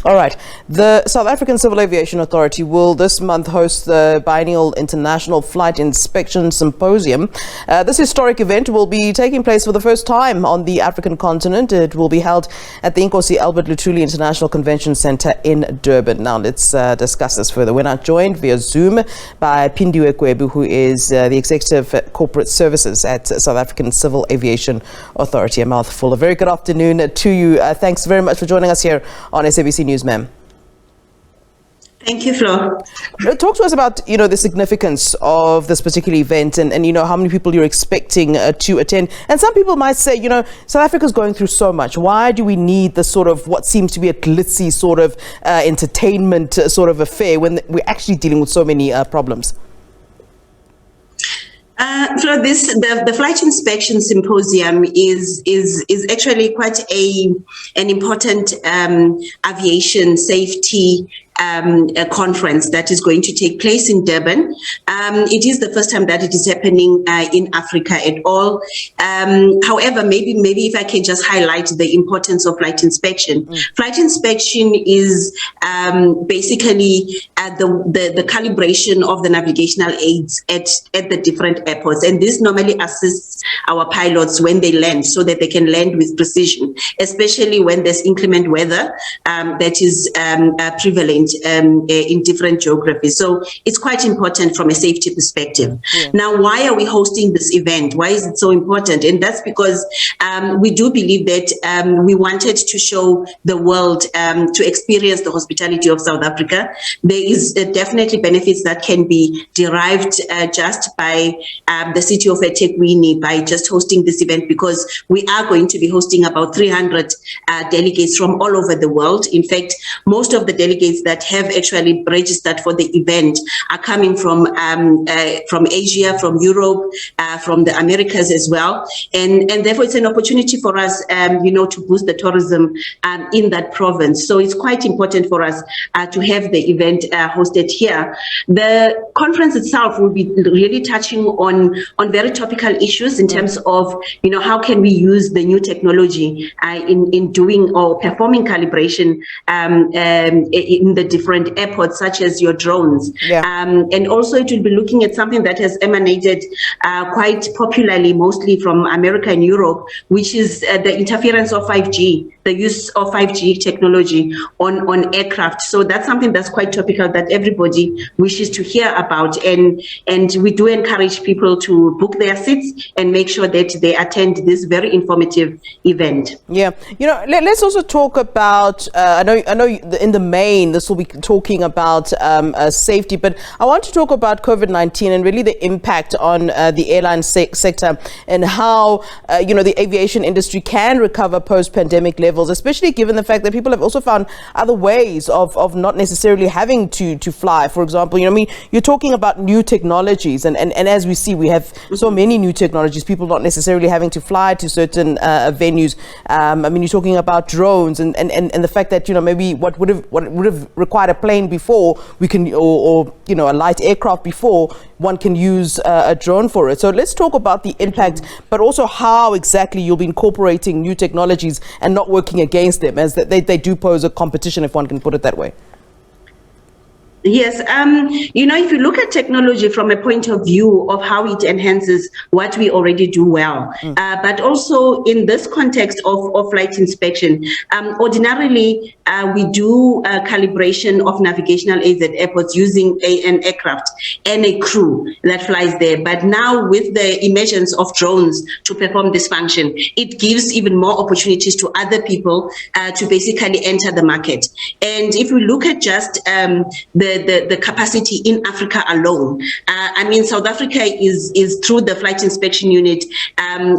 All right. The South African Civil Aviation Authority will this month host the biennial International Flight Inspection Symposium. This historic event will be taking place for the first time on the African continent. It will be held at the Inkosi Luthuli International Convention Centre in Durban. Now, let's discuss this further. We're now joined via Zoom by Phindiwe Gwebu, who is the Executive Corporate Services at South African Civil Aviation Authority. A mouthful. A very good afternoon to you. Thanks very much for joining us here on SABC News, ma'am. Thank you, Flo. Talk to us about, the significance of this particular event and how many people you're expecting to attend. And some people might say, South Africa's going through so much. Why do we need this sort of what seems to be a glitzy sort of entertainment sort of affair when we're actually dealing with so many problems? Flo, the Flight Inspection Symposium is actually quite an important aviation safety a conference that is going to take place in Durban. It is the first time that it is happening in Africa at all. However, maybe if I can just highlight the importance of flight inspection. Flight inspection is basically the calibration of the navigational aids at the different airports, and this normally assists our pilots when they land so that they can land with precision, especially when there's inclement weather that is prevalent in different geographies. So it's quite important from a safety perspective. Yeah. Now, why are we hosting this event? Why is it so important? And that's because we do believe that we wanted to show the world to experience the hospitality of South Africa. There is definitely benefits that can be derived just by the city of eThekwini by just hosting this event, because we are going to be hosting about 300 delegates from all over the world. In fact, most of the delegates that have actually registered for the event are coming from Asia, from Europe, from the Americas as well, and therefore it's an opportunity for us, to boost the tourism in that province. So it's quite important for us to have the event hosted here. The conference itself will be really touching on very topical issues in terms of how can we use the new technology in doing or performing calibration in the different airports, such as your drones. Yeah. And also it will be looking at something that has emanated quite popularly, mostly from America and Europe, which is the interference of 5G, the use of 5G technology on aircraft. So that's something that's quite topical that everybody wishes to hear about. And we do encourage people to book their seats and make sure that they attend this very informative event. Yeah. Let's also talk about, I know in the main, this will be talking about safety, but I want to talk about COVID-19 and really the impact on the airline sector and how, the aviation industry can recover post-pandemic levels, especially given the fact that people have also found other ways of not necessarily having to fly. For example, you're talking about new technologies, and as we see, we have so many new technologies, people not necessarily having to fly to certain venues. You're talking about drones and the fact that, maybe what would have required a plane before, we can, or a light aircraft before, one can use a drone for it. So let's talk about the impact, but also how exactly you'll be incorporating new technologies and not working against them, as they do pose a competition, if one can put it that way. Yes, if you look at technology from a point of view of how it enhances what we already do well, but also in this context of flight inspection, ordinarily we do calibration of navigational aids at airports using an aircraft and a crew that flies there. But now with the emergence of drones to perform this function, it gives even more opportunities to other people to basically enter the market. And if we look at just the capacity in Africa alone, South Africa is through the Flight Inspection Unit,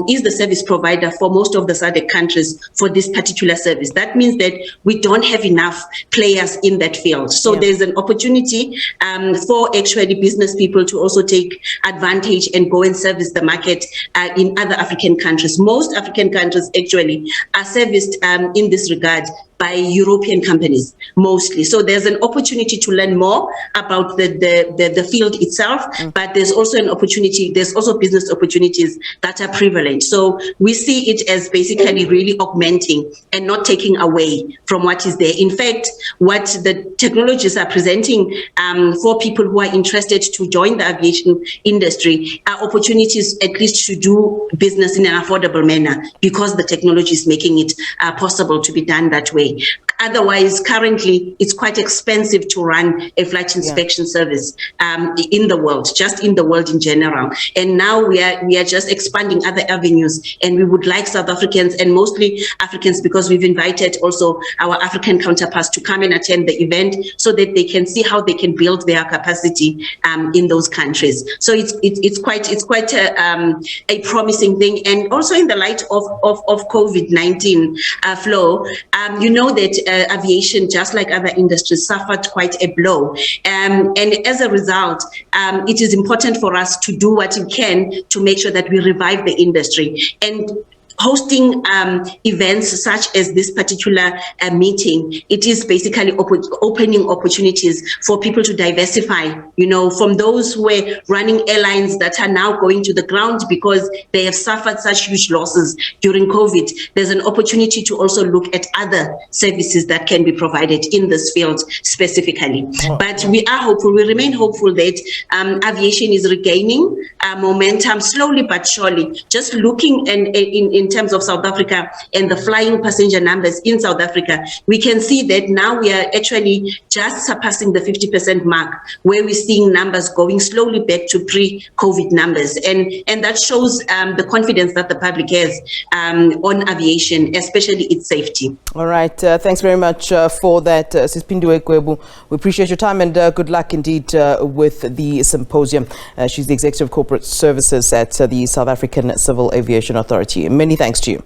is the service provider for most of the SADC countries for this particular service. That means that we don't have enough players in that field. So there's an opportunity for actually business people to also take advantage and go and service the market in other African countries. Most African countries actually are serviced in this regard by European companies mostly. So there's an opportunity to learn more about the field itself, but there's also an opportunity, there's also business opportunities that are prevalent. So we see it as basically really augmenting and not taking away from what is there. In fact, what the technologies are presenting for people who are interested to join the aviation industry are opportunities at least to do business in an affordable manner, because the technology is making it possible to be done that way. Otherwise, currently, it's quite expensive to run a flight inspection service in the world, just in the world in general. And now we are just expanding other avenues, and we would like South Africans, and mostly Africans, because we've invited also our African counterparts to come and attend the event so that they can see how they can build their capacity in those countries. So it's quite a promising thing. And also in the light of COVID-19 flow, you know that aviation, just like other industries, suffered quite a blow. And as a result, it is important for us to do what we can to make sure that we revive the industry. And hosting events such as this particular meeting, it is basically opening opportunities for people to diversify, you know, from those who were running airlines that are now going to the ground because they have suffered such huge losses during COVID. There's an opportunity to also look at other services that can be provided in this field specifically. But we are hopeful, we remain hopeful that aviation is regaining momentum slowly but surely. Just looking in terms of South Africa and the flying passenger numbers in South Africa, we can see that now we are actually just surpassing the 50% mark, where we're seeing numbers going slowly back to pre-COVID numbers. And that shows the confidence that the public has on aviation, especially its safety. All right. Thanks very much for that, Sis Phindiwe Gwebu. We appreciate your time, and good luck indeed with the symposium. She's the Executive Corporate Services at the South African Civil Aviation Authority. Many thanks to you.